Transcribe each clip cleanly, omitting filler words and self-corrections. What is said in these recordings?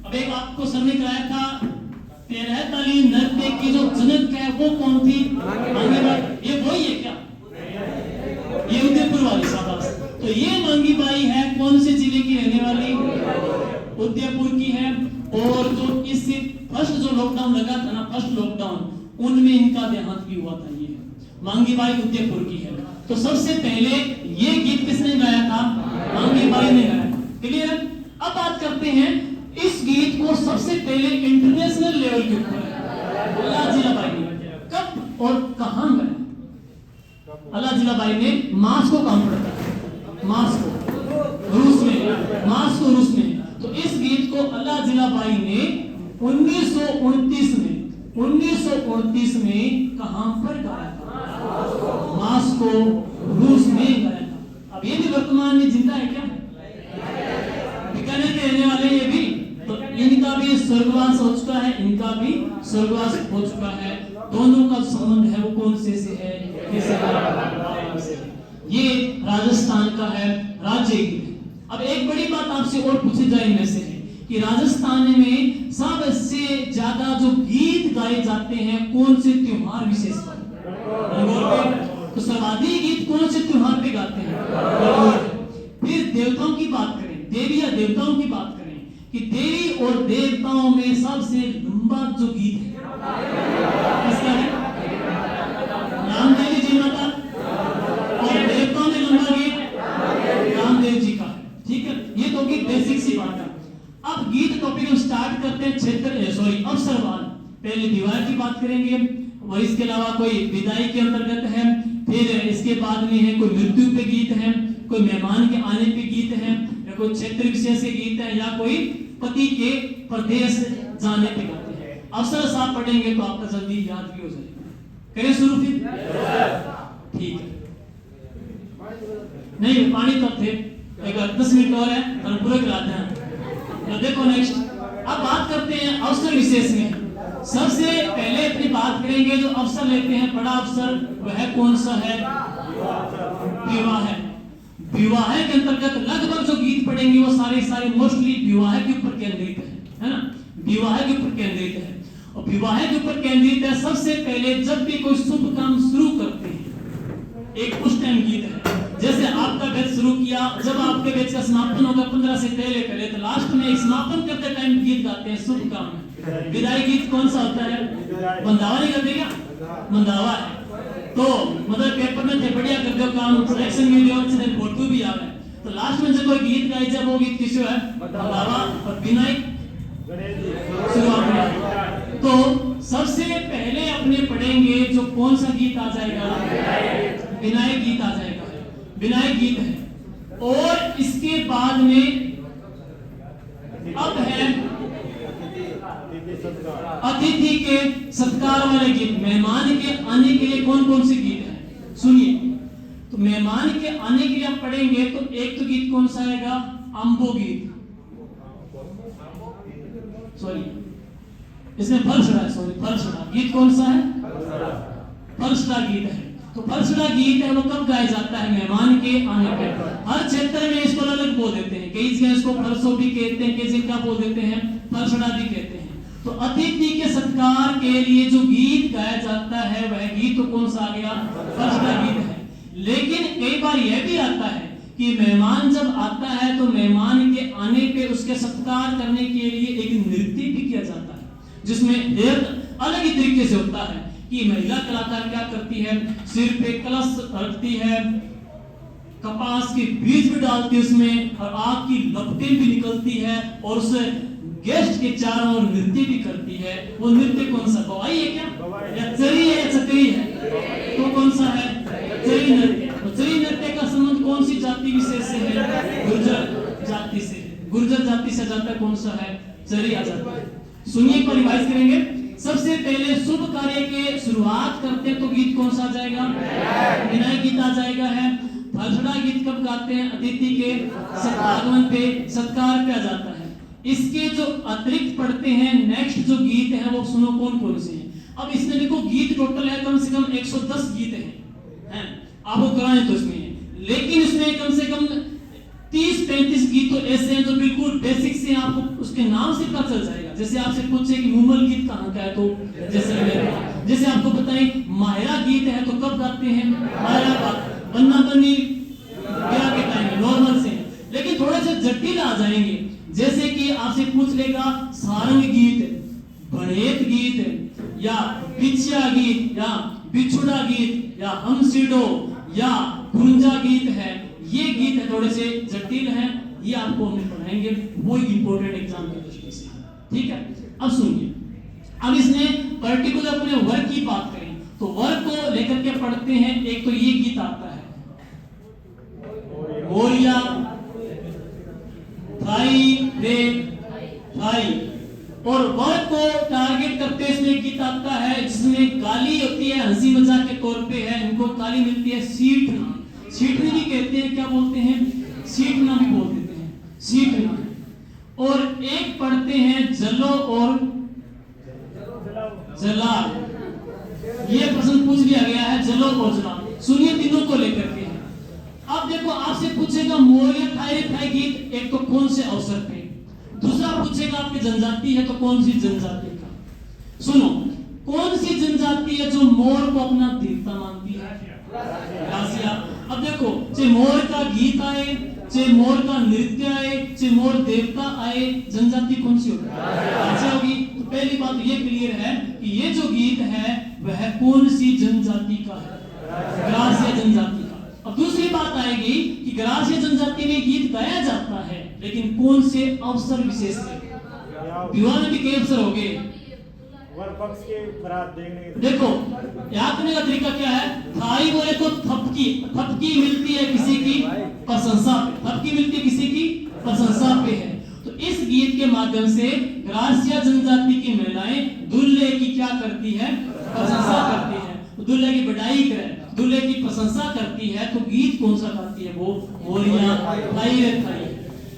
अब एक आपको सर ने कराया था 13 ताली नृत्य की जो जनक है वो कौन थी? मांगी बाई। ये वही है क्या? ये उदयपुर वाली शाबाश। तो ये मांगी बाई है कौन से जिले की रहने वाली? उदयपुर की है। और जो इससे फर्स्ट जो लॉकडाउन लगा था ना, फर्स्ट लॉकडाउन, उनमें इनका देहांत भी हुआ था। ये मांगी बाई उदयपुर की है। तो सबसे पहले ये गीत किसने गाया था? मांगी बाई ने गाया। क्लियर? अब बात करते हैं इस गीत को सबसे पहले इंटरनेशनल लेवल के ऊपर अल्लाह जिलाबाई ने कब और कहां गाया? अल्लाह जिलाबाई ने मास्को काम पड़ता है, मास्को रूस में, मास्को रूस में। तो इस गीत को अल्लाह जिलाबाई ने 1929 में कहां पर गाया था? मास्को रूस में गाया था। अब ये भी वर्तमान में जिंदा है क्या? बीकानेर के रहने वाले ये भी, तो इनका भी स्वर्गवास हो चुका है, इनका भी स्वर्गवास हो चुका है। दोनों का संबंध है वो कौन से है? ये राजस्थान का है राज्य गीत। अब एक बड़ी बात आपसे और पूछी जाए इनमें से कि राजस्थान में सबसे ज्यादा जो गीत गाए जाते हैं कौन से त्योहार विशेष पर? तो सर्वाधिक गीत कौन से त्योहार पे गाते हैं? फिर देवताओं की बात करें, देवी या देवताओं की बात करें कि देवी और देवताओं में सबसे लंबा जो गीत है किसका है? रामदेव जी माता। और देवताओं में लंबा गीत रामदेव जी का है। ठीक है, ये तो गीत बेसिक सी बात है। अब गीत टॉपिक हम स्टार्ट करते हैं अवसरवाद। पहले दीवार की बात करेंगे और इसके अलावा कोई विदाई के अंतर्गत है। फिर इसके बाद में है कोई मृत्यु पे गीत है, कोई मेहमान के आने पे गीत है, या कोई क्षेत्र विशेष के गीत है, या कोई पति के प्रदेश जाने पे गाते हैं। अवसर साहब पढ़ेंगे तो आपका जल्दी याद भी हो जाएगा। करें शुरू फिर? ठीक है। नहीं पानी तब थे, एक 10 मिनट और है और पूरे कराते हैं। तो देखो नेक्स्ट, अब बात करते हैं अवसर विशेष में। सबसे पहले अपनी बात करेंगे जो अवसर लेते हैं, बड़ा अवसर, वह कौन सा है? विवाह है। विवाह के अंतर्गत लगभग जो गीत पढ़ेंगे वो सारे मोस्टली विवाह के ऊपर केंद्रित है ना? विवाह के ऊपर केंद्रित है। और विवाह के ऊपर केंद्रित है। सबसे पहले जब भी कोई शुभ काम शुरू करते हैं, एक उस टाइम गीत है। जैसे आपका बैच शुरू किया, जब आपके बैच का समापन होगा 15 से पहले तो लास्ट में एक समापन करते टाइम गीत गाते हैं शुभ काम में। विदाई गीत कौन सा होता है? बंदावा नहीं करते क्या? बंदावा है। तो मतलब पेपर में थे बढ़िया कर दो काम, सिलेक्शन में भी और से फोटो भी आ रहा है। तो लास्ट में जब कोई गीत गाए, जब वो गीत किसो है? बंदावा और विनाई शुरुआत में। तो सबसे पहले अपने पढ़ेंगे जो कौन सा गीत आ जाएगा? विनाई गीत आ जाएगा, विनाई गीत है। और इसके बाद में अब है अतिथि के सत्कार वाले गीत। मेहमान के आने के लिए कौन कौन से गीत हैं सुनिए। तो मेहमान के आने के लिए आप पढ़ेंगे तो एक तो गीत कौन सा आएगा? अम्बो गीत, सॉरी इसमें फलसड़ा है, सॉरी फलसड़ा गीत कौन सा है? फलसड़ा गीत है। तो फलसड़ा गीत है वो कब गाया जाता है? मेहमान के आने पर। हर क्षेत्र में इसको अलग बोल देते हैं, कई जगह इसको फलसो भी कहते हैं, कई जगह क्या बोल देते हैं? फलसड़ा भी कहते हैं। तो अतिथि के सत्कार के लिए जो गीत गाया जाता है वह गीत तो कौन सा आ गया? फलसड़ा गीत है। लेकिन कई बार यह भी आता है कि मेहमान जब आता है तो मेहमान के आने पे उसके सत्कार करने के लिए एक नृत्य भी किया जाता है, जिसमें एक अलग ही तरीके से होता है कि महिला कलाकार क्या करती है? सिर पे कलश रखती है, कपास के बीज भी डालती है उसमें, और आग की लपटें भी निकलती है, और उस गेस्ट के चारों ओर नृत्य भी करती है। वो नृत्य कौन सा? गवाई है क्या? या चरी है या चकरी है? तो कौन सा है? चरी नृत्य। तो चरी नृत्य का संबंध कौन सी जाति विशेष से है? गुर्जर जाति से। गुर्जर जाति से जाता है कौन सा है? चरी आ जाता है। सुनिए को रिवाइज करेंगे। सबसे पहले शुभ कार्य के शुरुआत करते हैं तो गीत कौन सा आ जाएगा? विनाई गीत आ जाएगा है। फलसड़ा गीत कब गाते हैं? अतिथि के आगमन पे, सत्कार पे आ जाता है। इसके जो अतिरिक्त पढ़ते हैं नेक्स्ट जो गीत है वो सुनो कौन कौन से हैं। अब इसमें देखो गीत टोटल है कम से कम 110 गीत हैं, आपको कराएं तो इसमें, लेकिन इसमें कम से कम 30 34 गीत तो ऐसे हैं जो बिल्कुल बेसिक से आपको उसके नाम से पता चल जाएगा। जैसे आपसे पूछे कि मुमल गीत कहाँ का है, तो जैसे आपको बताएं माहिरा गीत है तो कब गाते हैं, माहिरा का बन्ना बन्नी ब्याह के टाइम नॉर्मल से। लेकिन थोड़े से जटिल आ जाएंगे, जैसे कि आपसे पूछ लेगा सारंग गीत, बड़ेत गीत या बिछिया गीत या बिछुड़ा गीत या हमसिडो या गुंजा गीत है। ये गीत है थोड़े से जटिल हैं, ये आपको हम पढ़ाएंगे, वो इंपॉर्टेंट एग्जाम की दृष्टि से, ठीक है। अब सुनिए, अब इसने पर्टिकुलर अपने वर्ग की बात करी, तो वर्ग को लेकर के पढ़ते हैं। एक तो ये गीत आता है मोरिया थाई रे थाई, और वर्ग को टारगेट करते इसमें एक गीत आता है जिसमें गाली होती है, हंसी मजाक के तौर पे है, इनको गाली मिलती है सीटना, सीटनी भी कहते हैं, क्या बोलते हैं, सीटना भी बोल देते हैं, सीटना। और एक पढ़ते हैं जलो और जलाल, ये प्रश्न पूछ लिया गया है, जलो और जलाल। सुनिए तीनों को लेकर के। अब देखो आपसे पूछेगा मोरिया थाई थाई गीत एक तो कौन से अवसर पे, दूसरा पूछेगा आपकी जनजाति है तो कौन सी जनजाति का। सुनो, कौन सी जनजाति है जो मोर को अपना देवता मानती है, रासिया। अब देखो चाहे मोर का गीत आए, चाहे मोर का नृत्य आए, चाहे मोर देवता आए, जनजाति कौन सी होगी, रासिया होगी। तो पहली बात ये क्लियर है कि ये जो गीत है वह कौन सी जनजाति का है, ग्रासिया जनजाति का। अब दूसरी बात आएगी कि ग्रासिया जनजाति में गीत गाया जाता है, लेकिन कौन से अवसर विशेष से, विवाह में कई अवसर हो गए, पक्ष के बारात देखने। देखो याद करने का तरीका क्या है, थाई बोले तो थपकी, थपकी मिलती है किसी की प्रशंसा पे, थपकी मिलती है किसी की प्रशंसा पे है। तो इस गीत के माध्यम से ग्रासिया जनजाति की महिलाएं दूल्हे की क्या करती है, प्रशंसा करती है, दूल्हे की बड़ाई करे, दूल्हे की प्रशंसा करती है। तो गीत कौन सा गाती है, वो मोरिया थाई रे थाई।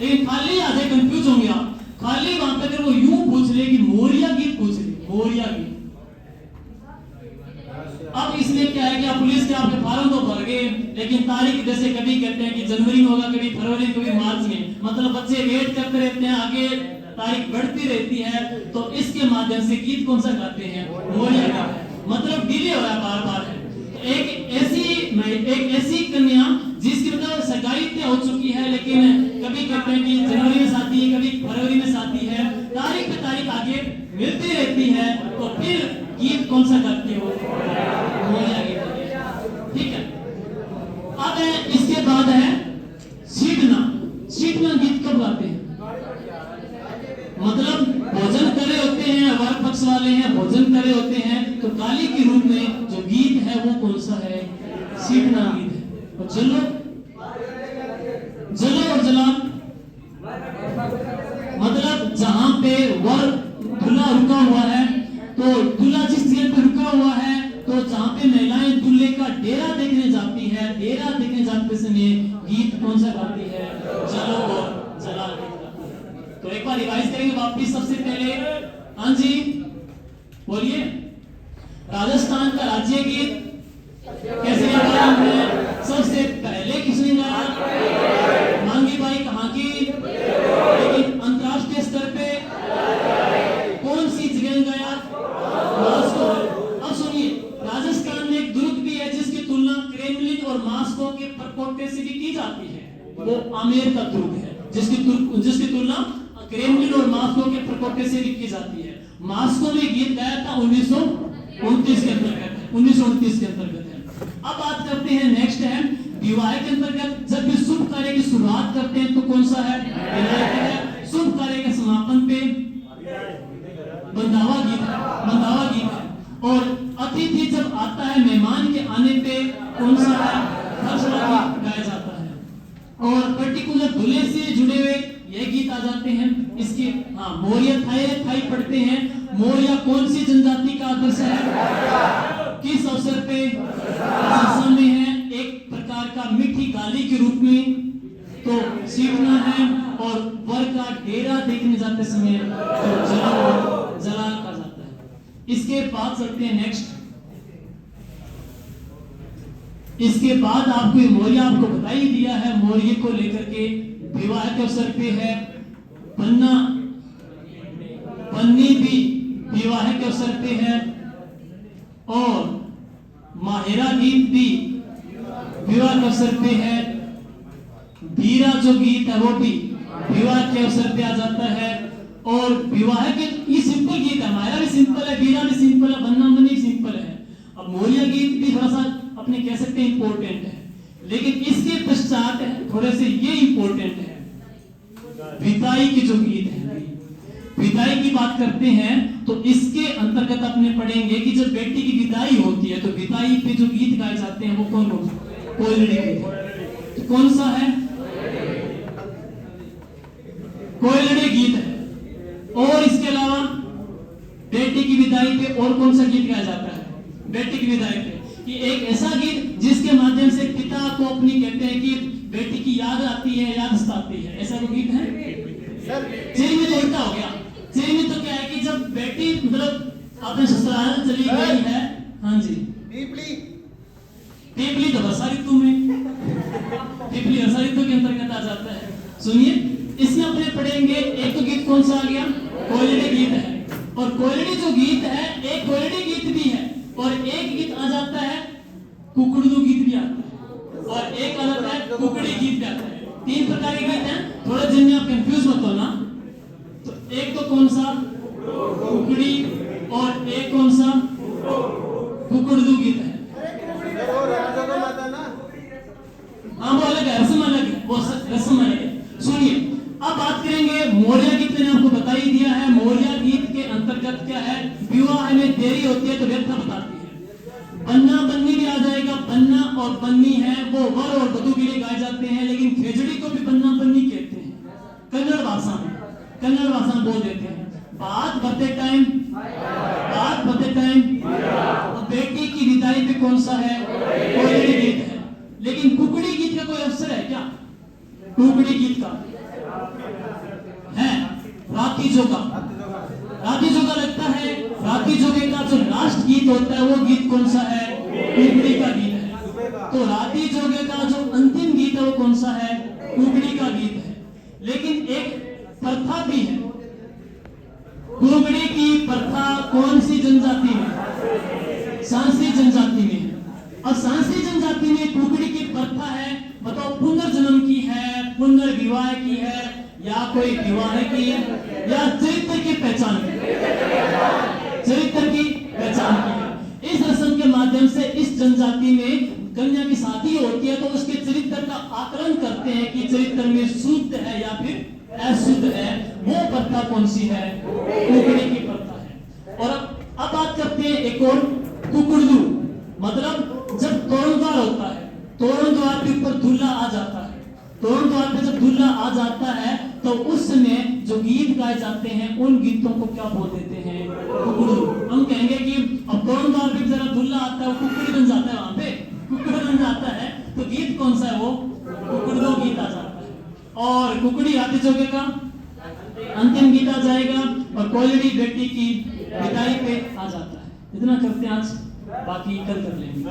लेकिन खाली आधे कंफ्यूज होंगे आप, खाली वहां पे अगर वो यूं पूछ ले कि मोरिया गीत पूछ ले, मोरिया गीत। अब इसमें क्या है कि आप पुलिस के आपके फॉर्म तो भर गए, लेकिन तारीख जैसे कभी कहते हैं कि जनवरी में होगा, कभी फरवरी में, कभी मार्च में, मतलब बच्चे वेट करते रहते हैं, आगे तारीख बढ़ती रहती है। तो इसके माध्यम से गीत कौन सा गाते हैं, मोरिया गीत, मतलब डिले हो रहा है बार बार है। तो एक ऐसी कन्या जिसकी मतलब सगाई तय हो चुकी है, लेकिन कभी कहते हैं कि जनवरी में शादी है, कभी फरवरी में शादी है, तारीख पे तारीख आगे मिलती रहती है, तो फिर गीत कौन सा गाते हो, मोरिया गीत, ठीक है। अब इसके बाद है सीटना। सीटना गीत कब गाते हैं, मतलब भोजन करे होते हैं, वर पक्ष वाले हैं, भोजन करे होते हैं, तो गाली के रूप में जो गीत है वो कौन सा है, सीटना गीत है। और जलो, जलो और जलाल, मतलब जहां पे वर दूल्हा रुका हुआ है, तो दूल्हा जिस जगह पे रुका हुआ है, तो जहां पे महिलाएं दूल्हे का डेरा देखने जाती है, डेरा देखने जाते समय गीत कौन सा गाती है, जलो और जलाल गीत गाती है। तो एक बार रिवाइज करेंगे वापिस। सबसे पहले हाँ जी बोलिए, राजस्थान का राज्य गीत कैसे गाया हमने, सबसे पहले किसने गाया, मांगी बाई कहाँ की, लेकिन अंतरराष्ट्रीय स्तर पे कौन सी जगह गाया, मॉस्को। अब सुनिए, राजस्थान में एक दुर्ग भी है जिसकी तुलना क्रेमलिन और मॉस्को के प्रकोटे से भी की जाती है, वो आमेर का दुर्ग है, जिसकी तुलना क्रेमलिन और मॉस्को के प्रकोटे से भी की जाती है। मॉस्को में गीत गाया था 1929 के अंतर्गत, 1929 के अंतर्गत है। अब बात करते हैं, नेक्स्ट है विवाह के अंतर्गत जब भी शुभ कार्य की शुरुआत करते हैं तो कौन सा है, विवाह है। शुभ कार्य के समापन पे बंधावा गीत है, बंधावा गीत है। और अतिथि जब आता है, मेहमान के आने पे कौन सा है, हर्षला गीत गाया जाता है। और पर्टिकुलर दूल्हे से जुड़े हुए ये गीत आ जाते हैं। इसके हाँ, मोरिया थाई थाई पढ़ते हैं। मोरिया कौन सी जनजाति का आदर्श है, किस अवसर पे, प्रशंसा में है, एक प्रकार का मीठी गाली के रूप में, तो सीखना है। और वर का डेरा देखने जाते समय तो जलाल का जाता है। इसके बाद चलते हैं नेक्स्ट। इसके बाद आपको मोरिया आपको बता ही दिया है, मोरिये को लेकर के विवाह के अवसर पे है, पन्ना पन्नी भी विवाह के अवसर पे है, और माहिरा गीत भी विवाह के अवसर पे है, बीरा जो गीत है वो भी विवाह के अवसर पे आ जाता है। और विवाह के ये सिंपल गीत है, माहिरा भी सिंपल है, बीरा भी सिंपल है, बन्ना बन्नी भी सिंपल है। अब मोरिया गीत भी थोड़ा सा अपने कह सकते हैं इंपॉर्टेंट है, लेकिन इसके पश्चात थोड़े से ये इंपॉर्टेंट है, विदाई के जो गीत है, विदाई की बात करते हैं तो इसके अंतर्गत अपने पढ़ेंगे कि जब बेटी की विदाई होती है तो विदाई पे जो गीत गाए जाते हैं वो कौन होते हैं? कोयलड़ी गीत है। तो कौन सा है? कोयलड़ी गीत है। और इसके अलावा बेटी की विदाई पे और कौन सा गीत गाया जाता है? बेटी की विदाई पे कि एक ऐसा गीत जिसके माध्यम से पिता को अपनी कहते हैं कि बेटी की याद आती है, याद सताती है, ऐसा कोई गीत है? चेरी में तो उल्टा हो गया। चेरी में तो क्या है कि जब बेटी मतलब अपने ससुराल चली गई है, हाँ जी, पीपली तो वर्षा ऋतु में, पीपली वर्षा ऋतु के अंतर्गत आ जाता है। सुनिए, इसमें अपने पढ़ेंगे एक तो गीत कौन सा आ गया? कोयलड़ी गीत है। और कोयलड़ी जो गीत है एक कोयलड़ी गीत भी है, और एक गीत आ जाता है कुकड़ू गीत भी आता है, और एक आ जाता है कुकड़ी गीत भी आता है। 3 प्रकार के गीत हैं, थोड़ा जिनमें आप कंफ्यूज मत होना। तो एक तो कौन सा? कुकड़ी, और एक कौन सा? कुकड़ू गीत है। हाँ वो अलग है, रस्म अलग है, वो रस्म अलग है। सुनिए, अब बात करेंगे मोरिया गीत। मैंने आपको बता ही दिया है मोरिया गीत के अंतर्गत क्या है, विवाह में देरी होती है तो व्यथा बताती है। बन्ना बन्नी भी आ जाएगा। बन्ना और बन्नी है वो वर और वधू के लिए गाए जाते हैं, लेकिन खेजड़ी को भी बन्ना बन्नी कहते हैं कन्नड़ भाषा में, कन्नड़ भाषा में बोल देते हैं। बात बते टाइम बेटी की विदाई पे कौन सा है? कोयलड़ी गीत है। लेकिन कुकड़ी गीत का कोई अवसर है क्या? कुकड़ी गीत का है राती जोगा। राती जोगा लगता है। राती जोगे का जो लास्ट गीत होता है वो गीत कौन सा है? कुकड़ी का गीत है। तो राती जोगे का जो अंतिम गीत है वो कौन सा है? कुकड़ी का गीत है। लेकिन एक प्रथा भी है, कुकड़ी की प्रथा कौन सी जनजाति में? सांसी जनजाति में है। और सांसी जनजाति में कुकड़ी की प्रथा है, बताओ पुनर्जन्म की है, पुनर्विवाह की है, या कोई विवाह की है, या चरित्र की पहचान की? चरित्र की पहचान की है। इस रस्म के माध्यम से इस जनजाति में कन्या की शादी होती है तो उसके चरित्र का आकलन करते हैं कि चरित्र में शुद्ध है या फिर अशुद्ध है। वो प्रथा कौन सी है? कुकड़ी की प्रथा है। और अब बात करते हैं एक और, कुकड़ू। मतलब जब तोरण द्वार होता है, तोरण द्वार के ऊपर दूल्हा आ जाता है, तोरण द्वार पे जब दूल्हा आ जाता है तो उस समय जो गीत गाए जाते हैं उन गीतों को क्या बोल देते हैं? कुकड़ू। हम कहेंगे कि अब तोरण द्वार पे जरा दूल्हा आता है वो कुकड़ी बन जाता है, वहां पे कुकड़ी बन जाता है, तो गीत कौन सा है? वो कुकड़ू गीत आ जाता है। और कुकड़ी राती जोगे का अंतिम गीत आ जाएगा, और कोयलड़ी बेटी की विदाई पे आ जाता है। इतना करते हैं आज, बाकी कल कर लेंगे।